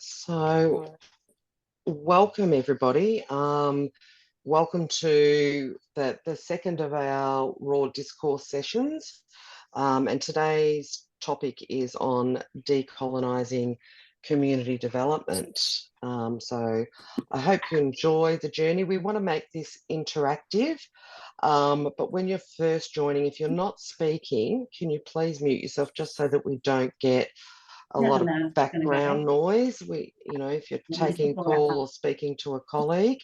So, welcome everybody. Welcome to the second of our Raw Discourse sessions. And today's topic is on decolonising community development. So I hope you enjoy the journey. We want to make this interactive, but when you're first joining, if you're not speaking, can you please mute yourself just so that we don't get a lot of background noise. If you're taking a call or speaking to a colleague.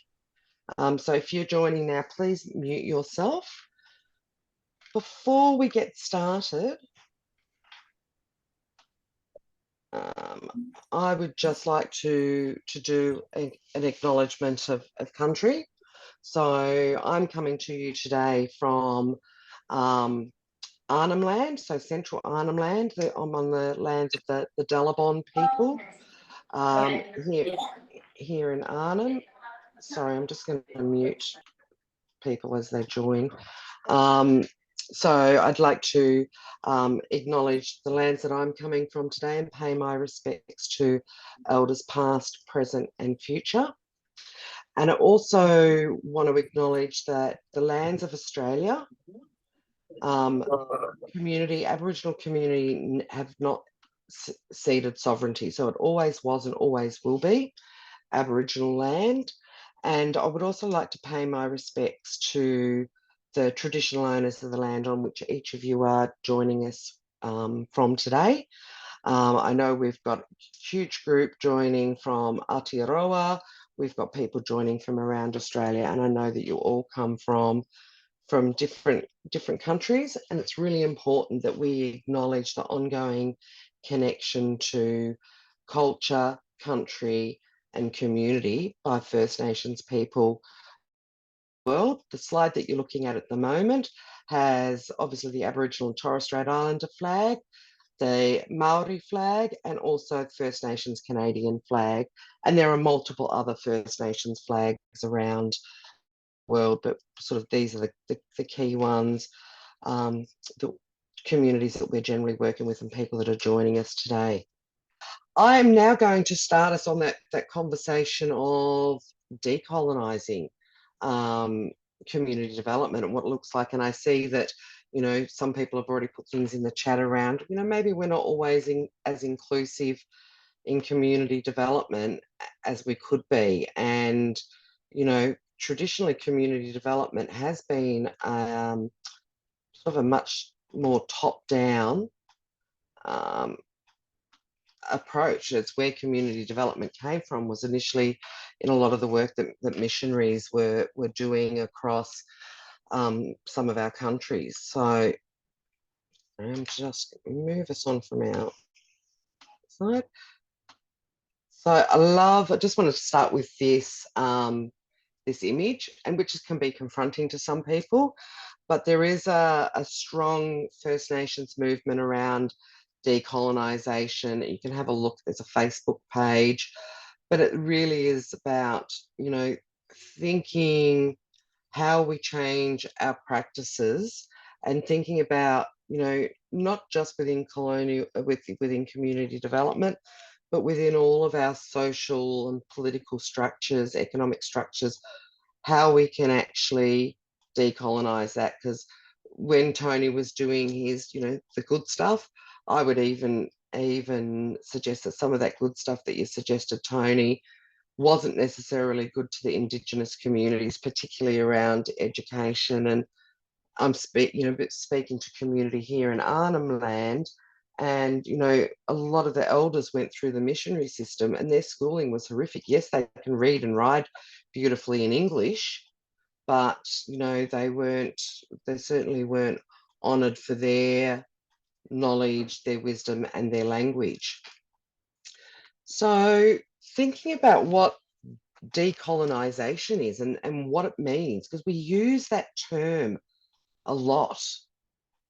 So if you're joining now, please mute yourself. Before we get started, I would just like to do an acknowledgement of country. So I'm coming to you today from Arnhem Land, so central Arnhem Land. I'm on the lands of the Delabon people here in Arnhem. Sorry, I'm just going to mute people as they join. So I'd like to acknowledge the lands that I'm coming from today and pay my respects to elders past, present and future. And I also want to acknowledge that the lands of Australia, Aboriginal community have not ceded sovereignty. So it always was and always will be Aboriginal land. And I would also like to pay my respects to the traditional owners of the land on which each of you are joining us from today. I know we've got a huge group joining from Aotearoa. We've got people joining from around Australia, and I know that you all come from different countries, and it's really important that we acknowledge the ongoing connection to culture, country, and community by First Nations people world. The slide that you're looking at the moment has obviously the Aboriginal and Torres Strait Islander flag, the Maori flag, and also First Nations Canadian flag. And there are multiple other First Nations flags around the world, but sort of these are the key ones, the communities that we're generally working with and people that are joining us today. I am now going to start us on that conversation of decolonising community development and what it looks like. And I see that, some people have already put things in the chat around, maybe we're not always as inclusive in community development as we could be. And, traditionally community development has been sort of a much more top-down approach. It's where community development came from, was initially in a lot of the work that missionaries were doing across some of our countries. So I'm just move us on from our slide. So I just wanted to start with this this image, and which can be confronting to some people, but there is a strong First Nations movement around decolonisation. You can have a look, there's a Facebook page, but it really is about, thinking how we change our practices and thinking about, not just within within community development, but within all of our social and political structures, economic structures, how we can actually decolonise that. Because when Tony was doing his, the good stuff, I would even suggest that some of that good stuff that you suggested, Tony, wasn't necessarily good to the Indigenous communities, particularly around education. And I'm speaking to community here in Arnhem Land, and a lot of the elders went through the missionary system and their schooling was horrific. Yes, they can read and write beautifully in English, but they certainly weren't honoured for their knowledge, their wisdom and their language. So thinking about what decolonisation is and what it means, because we use that term a lot,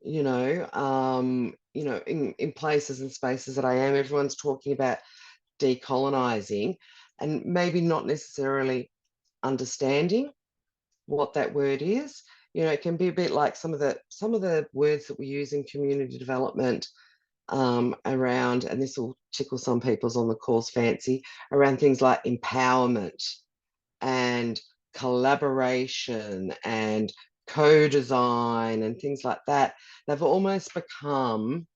in places and spaces that I am, everyone's talking about decolonising and maybe not necessarily understanding what that word is. It can be a bit like some of the words that we use in community development around, and this will tickle some people's on the course fancy, around things like empowerment and collaboration and co-design and things like that. They've almost become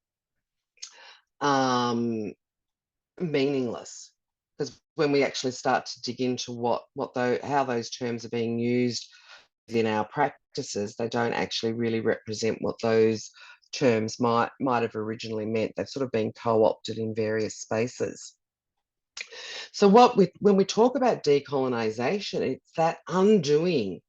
meaningless, because when we actually start to dig into how those terms are being used within our practices, they don't actually really represent what those terms might have originally meant. They've sort of been co-opted in various spaces. So when we talk about decolonisation, it's that undoing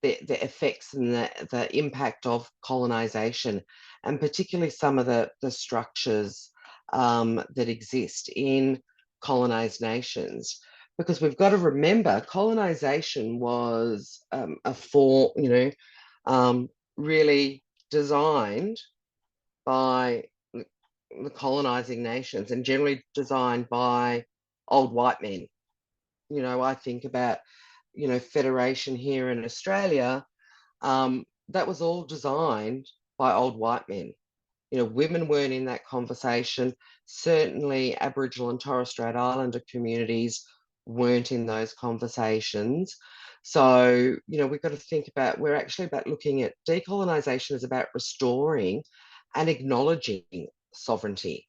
the effects and the impact of colonisation, and particularly some of the structures that exist in colonised nations. Because we've got to remember, colonisation was a form, really designed by the colonising nations, and generally designed by old white men. I think about, federation here in Australia, that was all designed by old white men. Women weren't in that conversation. Certainly, Aboriginal and Torres Strait Islander communities weren't in those conversations. So, we've got to think about, we're actually about looking at decolonisation is about restoring and acknowledging sovereignty,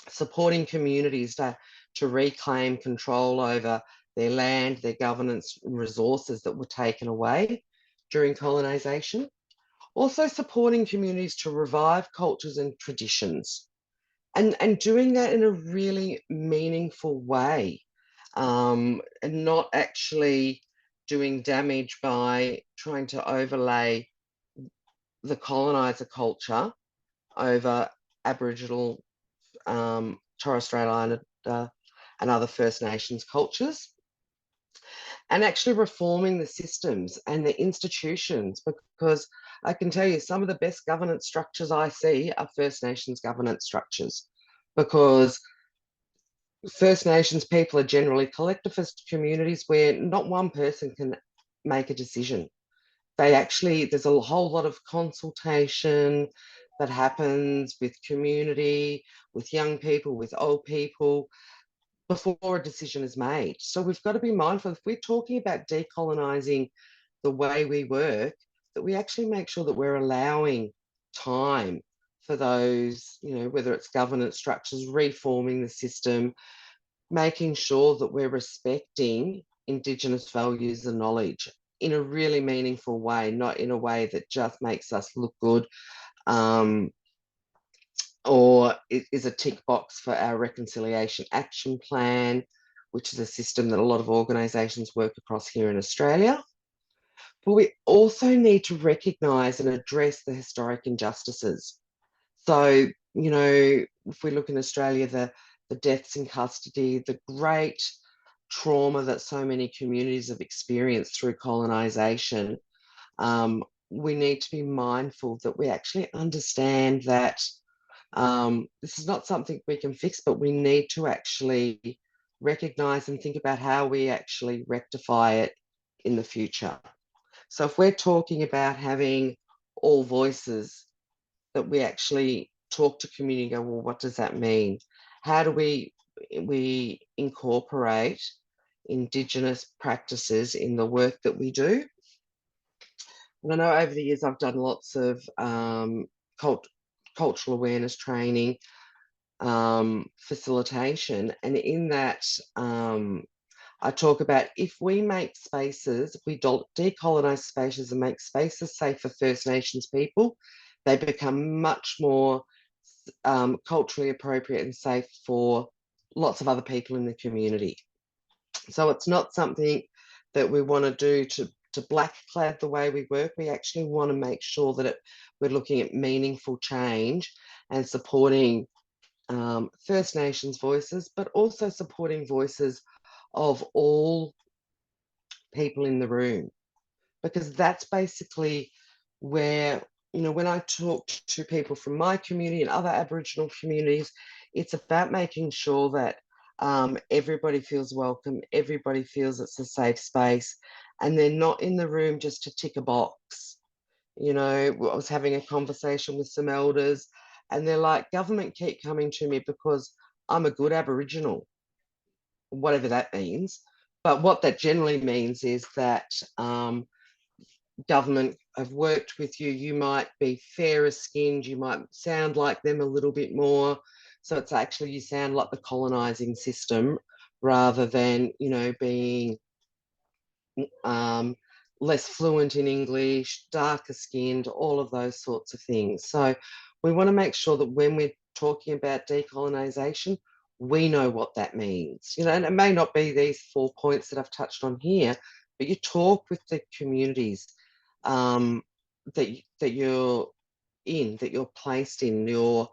supporting communities to reclaim control over their land, their governance, and resources that were taken away during colonisation. Also supporting communities to revive cultures and traditions, and doing that in a really meaningful way, and not actually doing damage by trying to overlay the coloniser culture over Aboriginal, Torres Strait Islander, and other First Nations cultures, and actually reforming the systems and the institutions, because I can tell you some of the best governance structures I see are First Nations governance structures, because First Nations people are generally collectivist communities where not one person can make a decision. There's a whole lot of consultation that happens with community, with young people, with old people, before a decision is made. So we've got to be mindful, if we're talking about decolonising the way we work, that we actually make sure that we're allowing time for those, whether it's governance structures, reforming the system, making sure that we're respecting Indigenous values and knowledge in a really meaningful way, not in a way that just makes us look good, or it is a tick box for our reconciliation action plan, which is a system that a lot of organisations work across here in Australia. But we also need to recognise and address the historic injustices. So, if we look in Australia, the deaths in custody, the great trauma that so many communities have experienced through colonisation, we need to be mindful that we actually understand that this is not something we can fix, but we need to actually recognise and think about how we actually rectify it in the future. So if we're talking about having all voices, that we actually talk to community and go, well, what does that mean? How do we incorporate Indigenous practices in the work that we do? And I know over the years I've done lots of cultural awareness training, facilitation, and in that I talk about, if we make spaces, we decolonise spaces and make spaces safe for First Nations people, they become much more culturally appropriate and safe for lots of other people in the community. So it's not something that we want to do to black clad the way we work. We actually want to make sure that we're looking at meaningful change and supporting First Nations voices, but also supporting voices of all people in the room, because that's basically where, when I talk to people from my community and other Aboriginal communities, it's about making sure that everybody feels welcome, everybody feels it's a safe space, and they're not in the room just to tick a box. I was having a conversation with some elders And they're like, government keep coming to me because I'm a good Aboriginal, whatever that means. But what that generally means is that government have worked with you. You might be fairer skinned, you might sound like them a little bit more. So it's actually, you sound like the colonising system rather than, you know, being less fluent in English, darker skinned, all of those sorts of things. So we want to make sure that when we're talking about decolonisation, we know what that means. You know, and it may not be these 4 points that I've touched on here, but you talk with the communities that you're in, that you're placed in. You're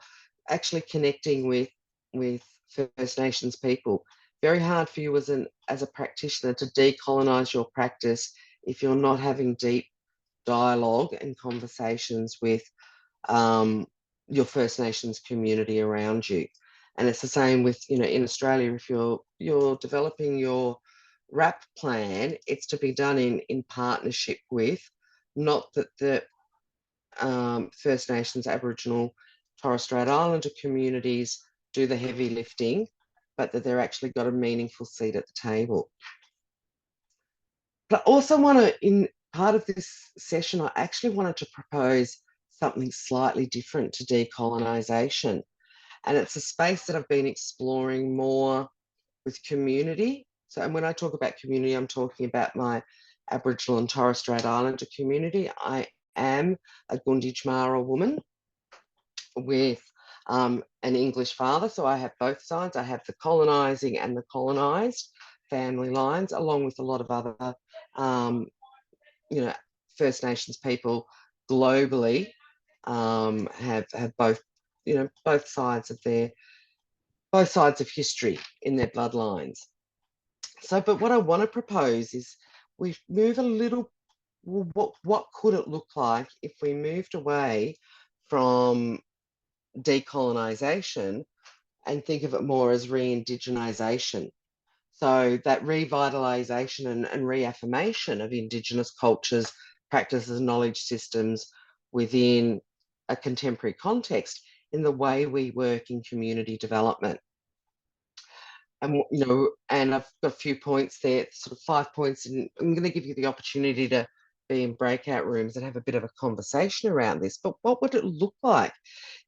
actually connecting with First Nations people. Very hard for you as a practitioner to decolonise your practice if you're not having deep dialogue and conversations with your First Nations community around you. And it's the same with, you know, in Australia, if you're developing your RAP plan, it's to be done in partnership with, not that the First Nations, Aboriginal, Torres Strait Islander communities do the heavy lifting, but that they're actually got a meaningful seat at the table. But I also want to, in part of this session, I actually wanted to propose something slightly different to decolonisation. And it's a space that I've been exploring more with community. So, and when I talk about community, I'm talking about my Aboriginal and Torres Strait Islander community. I am a Gunditj Mara woman with an English father. So I have both sides. I have the colonising and the colonised family lines, along with a lot of other, you know, First Nations people globally have both, you know, both sides of history in their bloodlines. So, but what I want to propose is we move a little. What could it look like if we moved away from decolonisation and think of it more as re-indigenisation? So that revitalisation and reaffirmation of Indigenous cultures, practices, knowledge systems within a contemporary context in the way we work in community development. And, you know, and I've got a few points there, sort of 5 points, and I'm going to give you the opportunity to be in breakout rooms and have a bit of a conversation around this. But what would it look like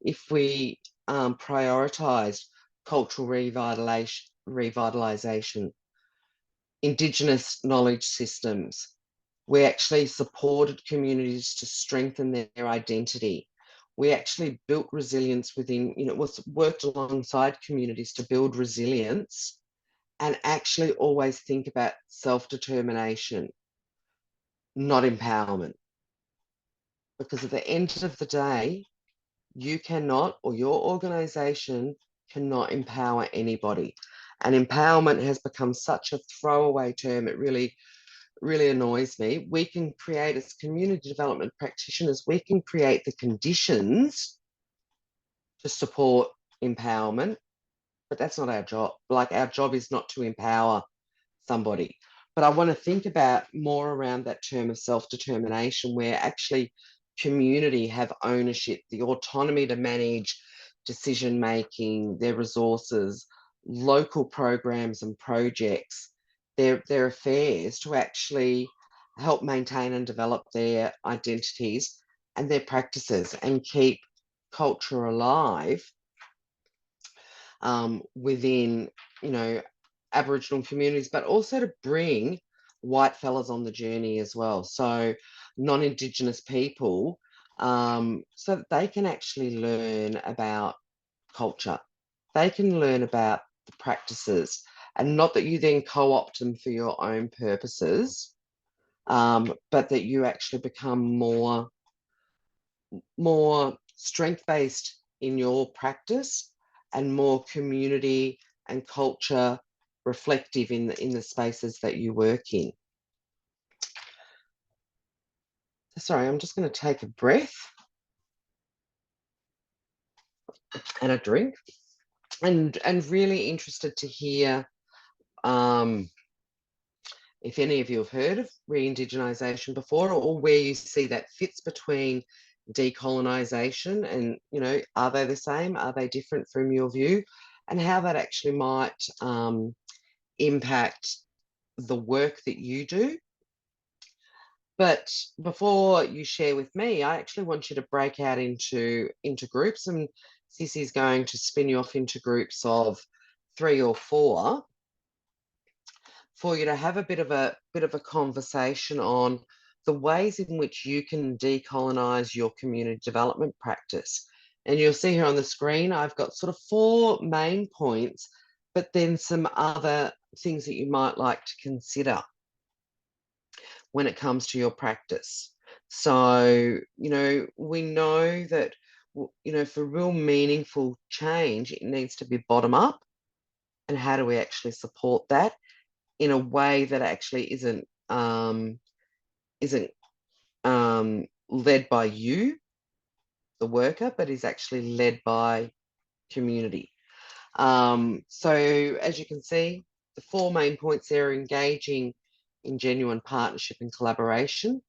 if we prioritised cultural revitalisation, Indigenous knowledge systems? We actually supported communities to strengthen their identity. We actually built resilience within, you know, worked alongside communities to build resilience and actually always think about self-determination, not empowerment. Because at the end of the day, you cannot, or your organisation cannot empower anybody. And empowerment has become such a throwaway term. It really annoys me. We can create, as community development practitioners, we can create the conditions to support empowerment, but that's not our job. Like, our job is not to empower somebody. But I want to think about more around that term of self-determination, where actually community have ownership, the autonomy to manage decision making, their resources, local programs and projects, their affairs, to actually help maintain and develop their identities and their practices and keep culture alive within, you know, Aboriginal communities, but also to bring white fellas on the journey as well. So non-Indigenous people, so that they can actually learn about culture. They can learn about the practices, and not that you then co-opt them for your own purposes, but that you actually become more strength-based in your practice and more community and culture reflective in the spaces that you work in. Sorry, I'm just going to take a breath and a drink, and really interested to hear if any of you have heard of re-indigenisation before, or where you see that fits between decolonisation, and are they the same? Are they different from your view? And how that actually might impact the work that you do. But before you share with me, I actually want you to break out into groups, and Sissy's going to spin you off into groups of 3 or 4 for you to have a bit of a conversation on the ways in which you can decolonise your community development practice. And you'll see here on the screen, I've got sort of 4 main points, but then some other things that you might like to consider when it comes to your practice. So, we know that, for real meaningful change, it needs to be bottom up. And how do we actually support that in a way that actually isn't led by you, the worker, but is actually led by community. So as you can see, the 4 main points there are engaging in genuine partnership and collaboration,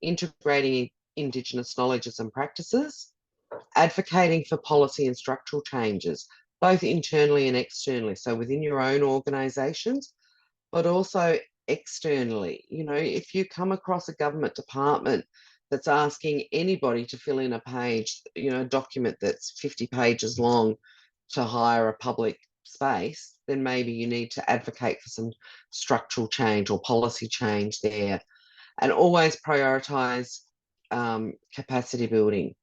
integrating Indigenous knowledges and practices, advocating for policy and structural changes, both internally and externally, so within your own organisations, but also externally. If you come across a government department that's asking anybody to fill in a page, a document that's 50 pages long to hire a public space, then maybe you need to advocate for some structural change or policy change there. And always prioritise capacity building.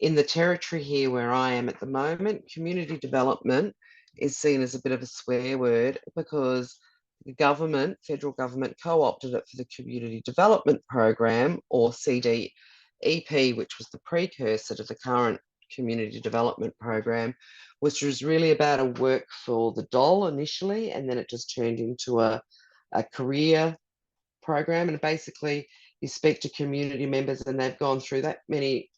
In the territory here where I am at the moment, community development is seen as a bit of a swear word because the federal government co-opted it for the Community Development Program, or CDEP, which was the precursor to the current Community Development Program, which was really about a work for the dole initially, and then it just turned into a career program. And basically, you speak to community members and they've gone through that many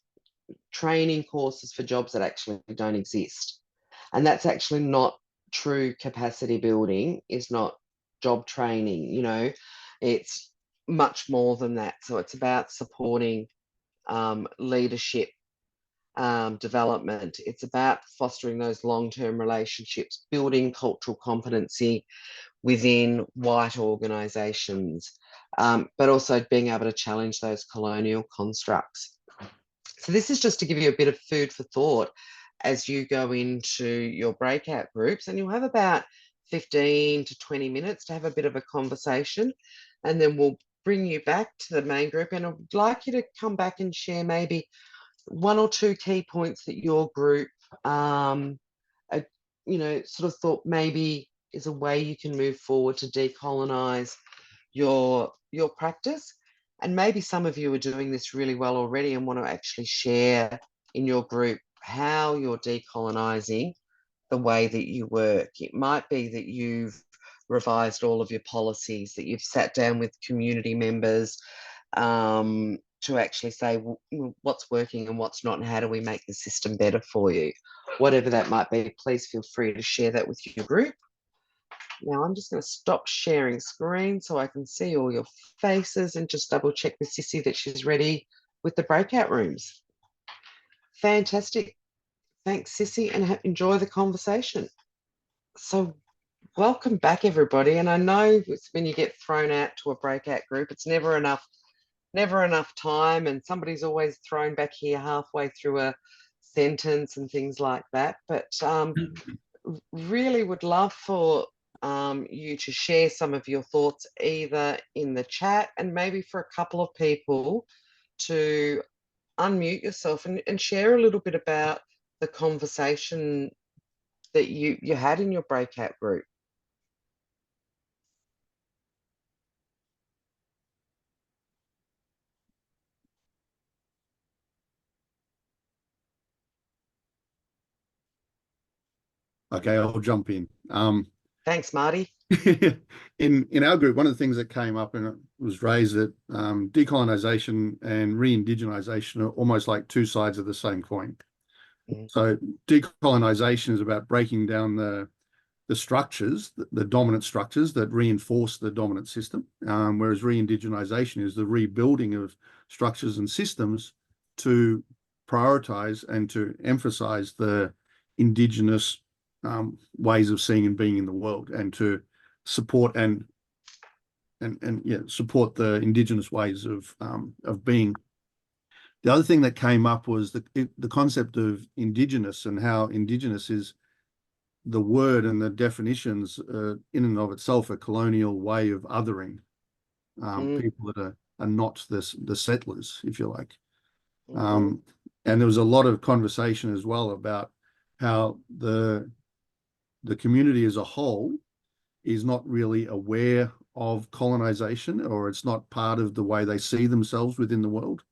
training courses for jobs that actually don't exist. And that's actually not true capacity building, is not job training. It's much more than that. So it's about supporting leadership development. It's about fostering those long-term relationships, building cultural competency within white organisations, but also being able to challenge those colonial constructs. So this is just to give you a bit of food for thought as you go into your breakout groups, and you'll have about 15 to 20 minutes to have a bit of a conversation, and then we'll bring you back to the main group, and I'd like you to come back and share maybe 1 or 2 key points that your group sort of thought maybe is a way you can move forward to decolonise your practice. And maybe some of you are doing this really well already and want to actually share in your group how you're decolonising the way that you work. It might be that you've revised all of your policies, that you've sat down with community members to actually say what's working and what's not, and how do we make the system better for you. Whatever that might be, please feel free to share that with your group. Now I'm just going to stop sharing screen so I can see all your faces and just double check with Sissy that she's ready with the breakout rooms. Fantastic. Thanks, Sissy, and enjoy the conversation. So welcome back, everybody. And I know when you get thrown out to a breakout group, it's never enough time, and somebody's always thrown back here halfway through a sentence and things like that. But really would love for you to share some of your thoughts either in the chat, and maybe for a couple of people to unmute yourself and share a little bit about the conversation that you had in your breakout group. Okay, I'll jump in. Thanks, Marty. In our group, one of the things that came up and it was raised that decolonisation and re-indigenisation are almost like 2 sides of the same coin. Mm. So decolonisation is about breaking down the structures, the dominant structures that reinforce the dominant system, whereas re-indigenisation is the rebuilding of structures and systems to prioritize and to emphasize the Indigenous ways of seeing and being in the world, and to support and support the Indigenous ways of being. The other thing that came up was the concept of Indigenous, and how Indigenous is the word and the definitions in and of itself a colonial way of othering people that are not the settlers, if you like. And there was a lot of conversation as well about how the community as a whole is not really aware of colonization, or it's not part of the way they see themselves within the world.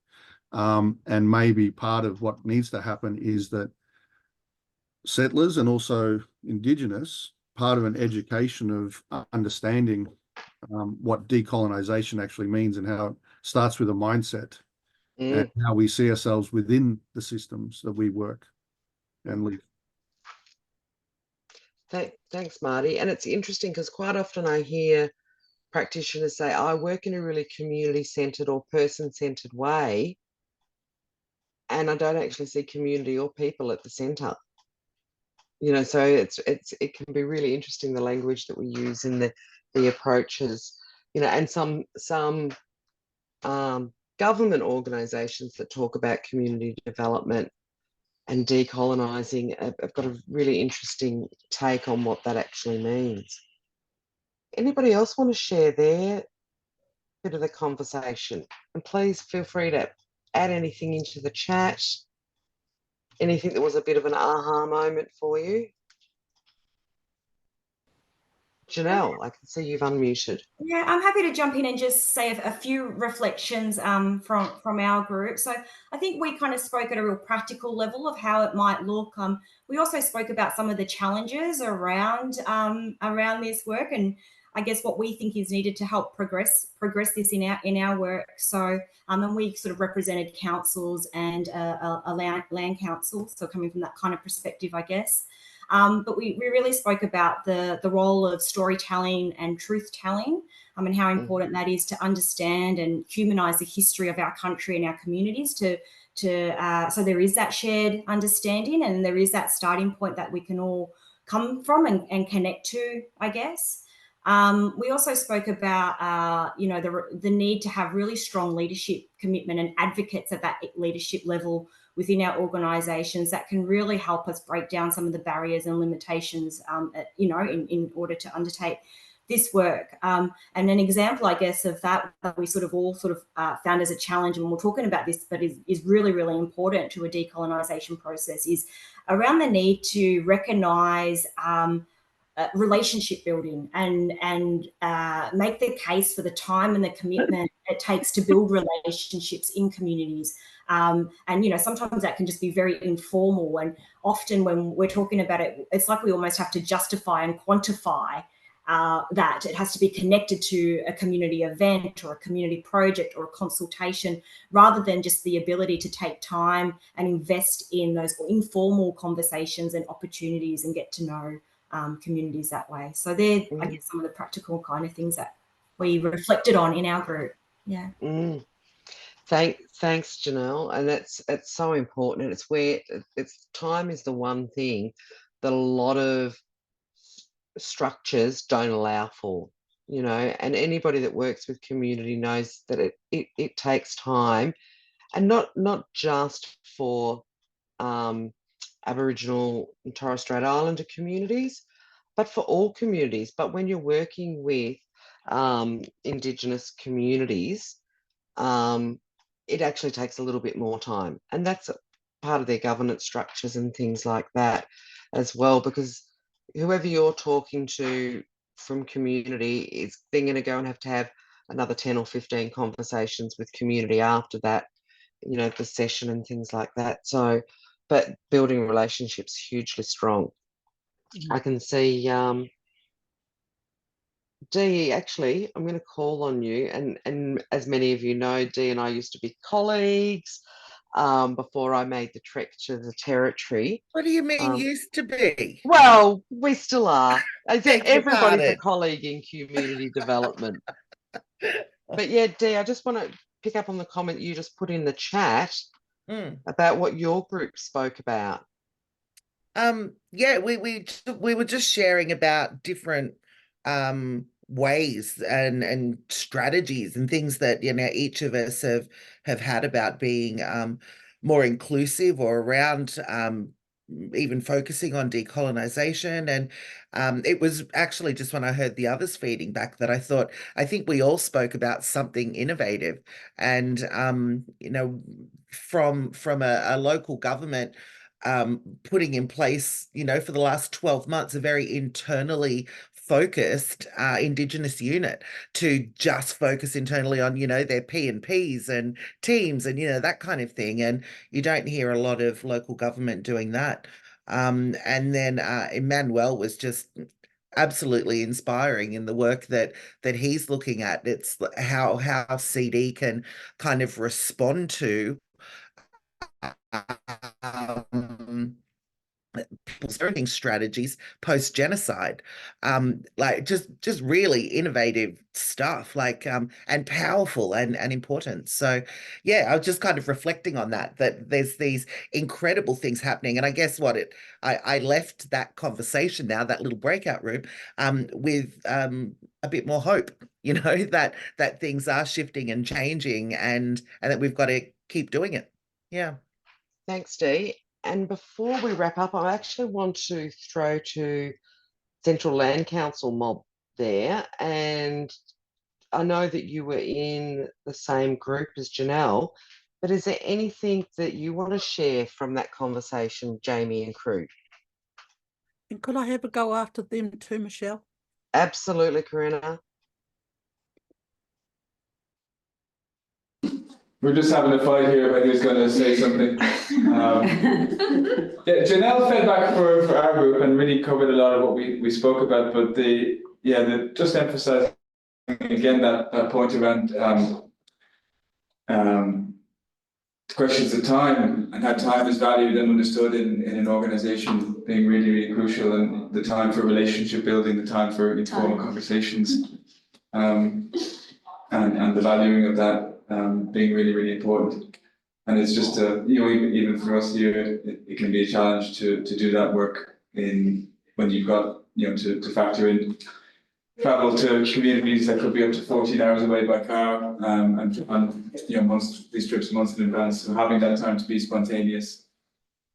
And maybe part of what needs to happen is that settlers and also Indigenous, part of an education of understanding what decolonization actually means, and how it starts with a mindset and how we see ourselves within the systems that we work and live. Thanks, Marty. And it's interesting because quite often I hear practitioners say, I work in a really community-centered or person-centered way, and I don't actually see community or people at the center. So it can be really interesting, the language that we use in the approaches, and some government organizations that talk about community development and decolonizing have got a really interesting take on what that actually means. Anybody else want to share their bit of the conversation? And please feel free to add anything into the chat, anything that was a bit of an aha moment for you. Janelle, I can see you've unmuted. Yeah, I'm happy to jump in and just say a few reflections from our group. So I think we kind of spoke at a real practical level of how it might look. We also spoke about some of the challenges around this work, and I guess what we think is needed to help progress this in our work. So and we sort of represented councils and a land council, so coming from that kind of perspective, I guess. But we really spoke about the role of storytelling and truth telling, and how important that is to understand and humanize the history of our country and our communities so there is that shared understanding, and there is that starting point that we can all come from and connect to, I guess. We also spoke about, the need to have really strong leadership commitment and advocates at that leadership level within our organisations that can really help us break down some of the barriers and limitations, in order to undertake this work. And an example, I guess, of that we all found as a challenge, and we're talking about this, but is really, really important to a decolonisation process, is around the need to recognise relationship building and make the case for the time and the commitment it takes to build relationships in communities. And sometimes that can just be very informal, and often when we're talking about it, it's like we almost have to justify and quantify that it has to be connected to a community event or a community project or a consultation, rather than just the ability to take time and invest in those informal conversations and opportunities and get to know communities that way. So they're, I guess, some of the practical kind of things that we reflected on in our group. Yeah. Thanks, Janelle. And it's so important. And it's where time is the one thing that a lot of structures don't allow for, and anybody that works with community knows that it takes time, and not just for Aboriginal and Torres Strait Islander communities, but for all communities. But when you're working with Indigenous communities, it actually takes a little bit more time, and that's part of their governance structures and things like that as well, because whoever you're talking to from community is then going to go and have to have another 10 or 15 conversations with community after that, the session and things like that. So, but building relationships hugely strong. I can see Dee, actually, I'm going to call on you, and as many of you know, Dee and I used to be colleagues before I made the trek to the Territory. What do you mean used to be? Well, we still are. Everybody's a colleague in community development. But yeah, Dee, I just want to pick up on the comment you just put in the chat about what your group spoke about. Yeah, we were just sharing about different ways and strategies and things that, you know, each of us have had about being more inclusive, or around even focusing on decolonization. And it was actually just when I heard the others feeding back that I thought, I think we all spoke about something innovative. And you know, from a local government putting in place, you know, for the last 12 months, a very internally focused Indigenous unit to just focus internally on, you know, their P&Ps and teams and, you know, that kind of thing. And you don't hear a lot of local government doing that. And then Emmanuel was just absolutely inspiring in the work that he's looking at. It's how CD can kind of respond to people's parenting strategies post-genocide, like just really innovative stuff, like and powerful and important. So yeah, I was just kind of reflecting on that there's these incredible things happening. And I guess I left that conversation, now that little breakout room, with a bit more hope, you know, that things are shifting and changing, and that we've got to keep doing it. Yeah. Thanks, Dee. And before we wrap up, I actually want to throw to Central Land Council mob there. And I know that you were in the same group as Janelle, but is there anything that you want to share from that conversation, Jamie and crew? And could I have a go after them too, Michelle? Absolutely, Corinna. We're just having a fight here about who's going to say something. Yeah, Janelle fed back for our group and really covered a lot of what we spoke about, but just emphasising again that point around questions of time and how time is valued and understood in an organisation being really, really crucial, and the time for relationship building, the time for informal conversations, and the valuing of that being really, really important. And it's just you know, even for us here, it can be a challenge to do that work when you've got, you know, to factor in travel to communities that could be up to 14 hours away by car, and you know, these trips months in advance. So having that time to be spontaneous,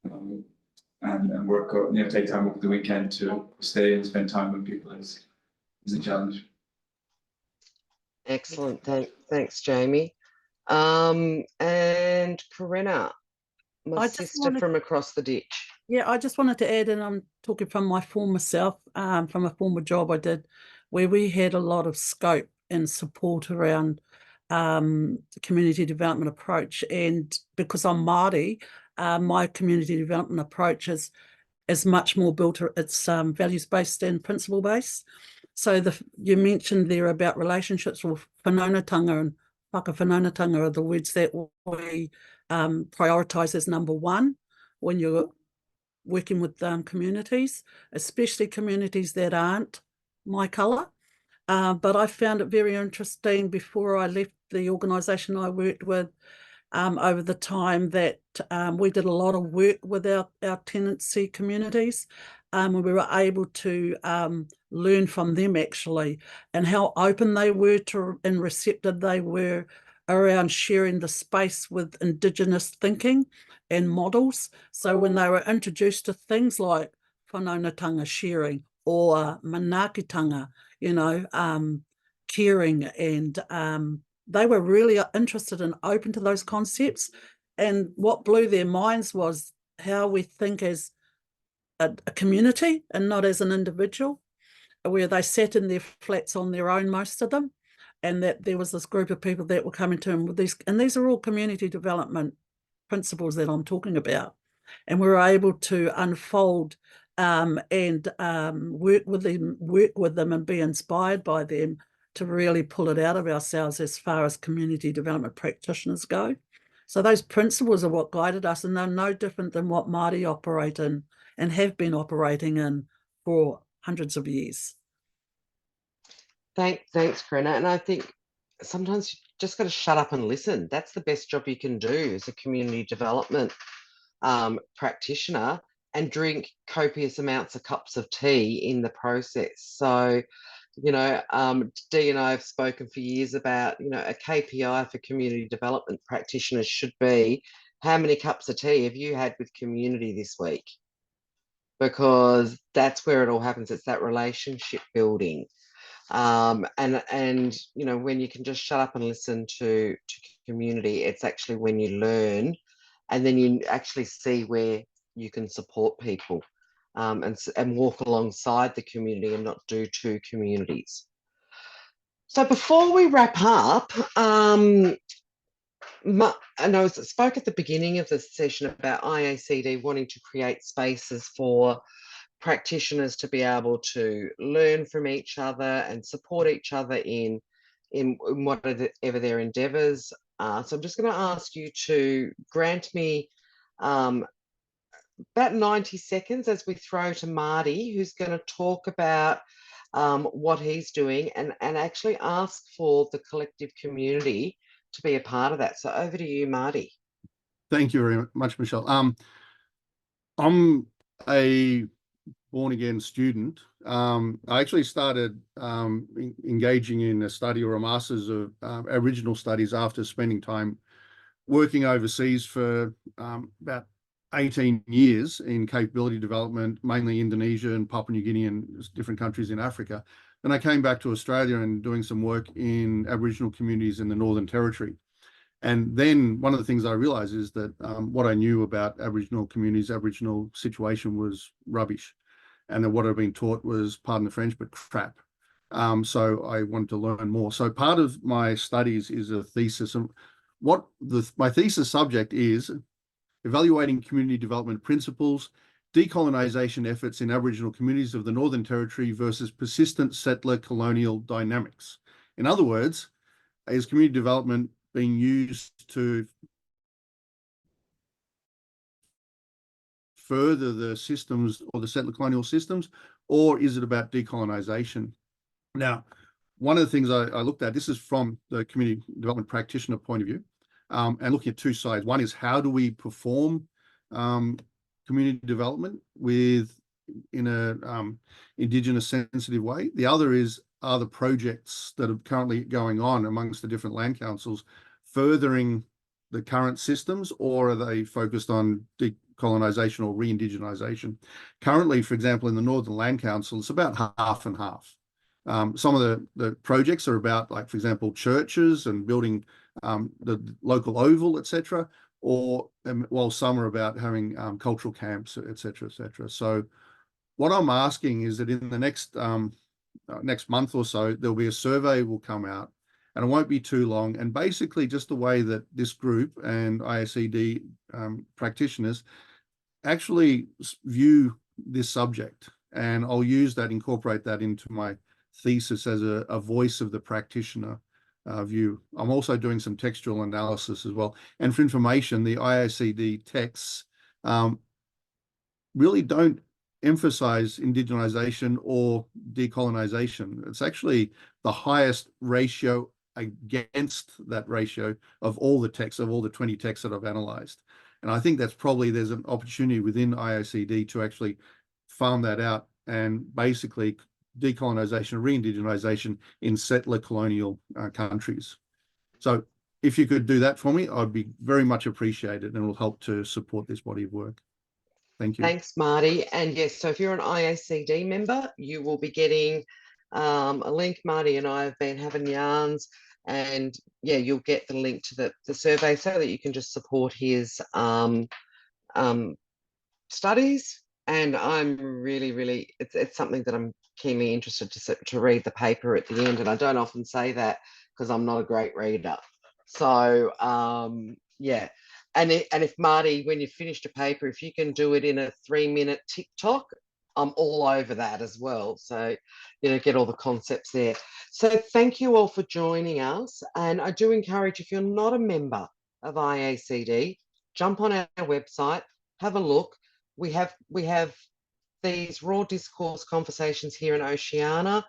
and work, you know, take time over the weekend to stay and spend time with people is a challenge. Excellent. Thanks, Jamie. And Corinna, my sister from across the ditch. Yeah, I just wanted to add, and I'm talking from my former self, from a former job I did, where we had a lot of scope and support around the community development approach. And because I'm Māori, my community development approach is much more built, it's values-based and principle-based. So you mentioned there about relationships with whanaungatanga and whakawhanaungatanga are the words that we prioritise as number one when you're working with communities, especially communities that aren't my colour. But I found it very interesting before I left the organisation I worked with over the time that we did a lot of work with our tenancy communities, and we were able to learn from them actually, and how open they were and receptive they were around sharing the space with Indigenous thinking and models. So when they were introduced to things like whanaungatanga sharing or manaakitanga, you know, caring, and they were really interested and open to those concepts. And what blew their minds was how we think as a community and not as an individual, where they sat in their flats on their own, most of them, and that there was this group of people that were coming to them with these, and these are all community development principles that I'm talking about. And we were able to unfold and work with them and be inspired by them to really pull it out of ourselves as far as community development practitioners go. So those principles are what guided us, and they're no different than what Māori operate in and have been operating in for hundreds of years. Thanks, Corinna. And I think sometimes you just got to shut up and listen. That's the best job you can do as a community development practitioner, and drink copious amounts of cups of tea in the process. So, you know, Dee and I have spoken for years about, you know, a KPI for community development practitioners should be, how many cups of tea have you had with community this week? Because that's where it all happens. It's that relationship building. And you know, when you can just shut up and listen to community, it's actually when you learn, and then you actually see where you can support people, and walk alongside the community and not do two communities. So before we wrap up, and I spoke at the beginning of this session about IACD wanting to create spaces for practitioners to be able to learn from each other and support each other in whatever their endeavours. So I'm just going to ask you to grant me about 90 seconds as we throw to Marty, who's going to talk about what he's doing, and actually ask for the collective community to be a part of that. So over to you, Marty. Thank you very much, Michelle. I'm a born-again student. I actually started engaging in a study or a master's of Aboriginal studies after spending time working overseas for about 18 years in capability development, mainly Indonesia and Papua New Guinea and different countries in Africa. Then I came back to Australia and doing some work in Aboriginal communities in the Northern Territory. And then one of the things I realized is that what I knew about Aboriginal communities, Aboriginal situation was rubbish. And that what I'd been taught was, pardon the French, but crap. So I wanted to learn more. So part of my studies is a thesis. And my thesis subject is evaluating community development principles, decolonisation efforts in Aboriginal communities of the Northern Territory versus persistent settler colonial dynamics. In other words, is community development being used to further the systems or the settler colonial systems, or is it about decolonisation? Now, one of the things I looked at, this is from the community development practitioner point of view, and looking at two sides. One is, how do we perform community development in a Indigenous sensitive way? The other is, are the projects that are currently going on amongst the different land councils furthering the current systems, or are they focused on decolonisation or re-indigenisation? Currently, for example, in the Northern Land Council, it's about half and half. Some of the projects are about, like, for example, churches and building the local oval, etc., or while some are about having cultural camps, etc., etc. So what I'm asking is that in the next month or so, there'll be a survey will come out, and it won't be too long. And basically just the way that this group and IACD practitioners actually view this subject, and I'll incorporate that into my thesis as a voice of the practitioner view. I'm also doing some textual analysis as well. And for information, the IACD texts really don't emphasize indigenization or decolonisation. It's actually the highest ratio against that ratio of all the texts, of all the 20 texts that I've analysed. And I think there's an opportunity within IACD to actually farm that out and basically decolonisation, re-indigenisation in settler colonial countries. So if you could do that for me, I'd be very much appreciated, and it will help to support this body of work. Thank you. Thanks, Marty. And yes, so if you're an IACD member, you will be getting a link. Marty and I have been having yarns, and yeah, you'll get the link to the survey so that you can just support his studies. And I'm really, it's something that I'm keenly interested to read the paper at the end. And I don't often say that because I'm not a great reader. So yeah. And if Marty, when you finished a paper, if you can do it in a 3-minute TikTok, I'm all over that as well. So, you know, get all the concepts there. So thank you all for joining us. And I do encourage, if you're not a member of IACD, jump on our website, have a look. We have these raw discourse conversations here in Oceania.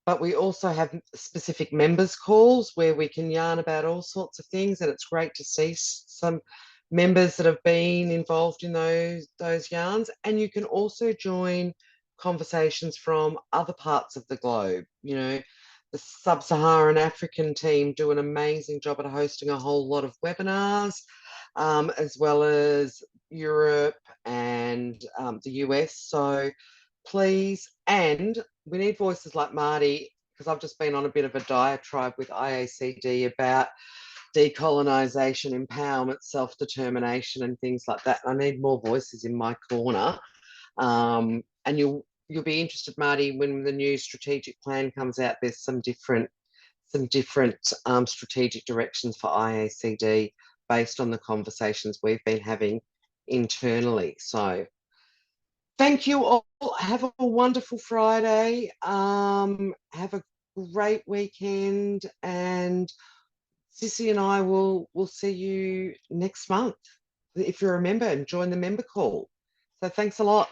but we also have specific members calls where we can yarn about all sorts of things, and it's great to see some members that have been involved in those yarns. And you can also join conversations from other parts of the globe. You know, the Sub-Saharan African team do an amazing job at hosting a whole lot of webinars, as well as Europe and the US. So please, and we need voices like Marty, because I've just been on a bit of a diatribe with IACD about decolonisation, empowerment, self-determination and things like that. I need more voices in my corner. And you'll be interested, Marty, when the new strategic plan comes out. There's some different strategic directions for IACD based on the conversations we've been having internally. So thank you all. Have a wonderful Friday. Have a great weekend, and Sissy and I will see you next month if you're a member, and join the member call. So thanks a lot.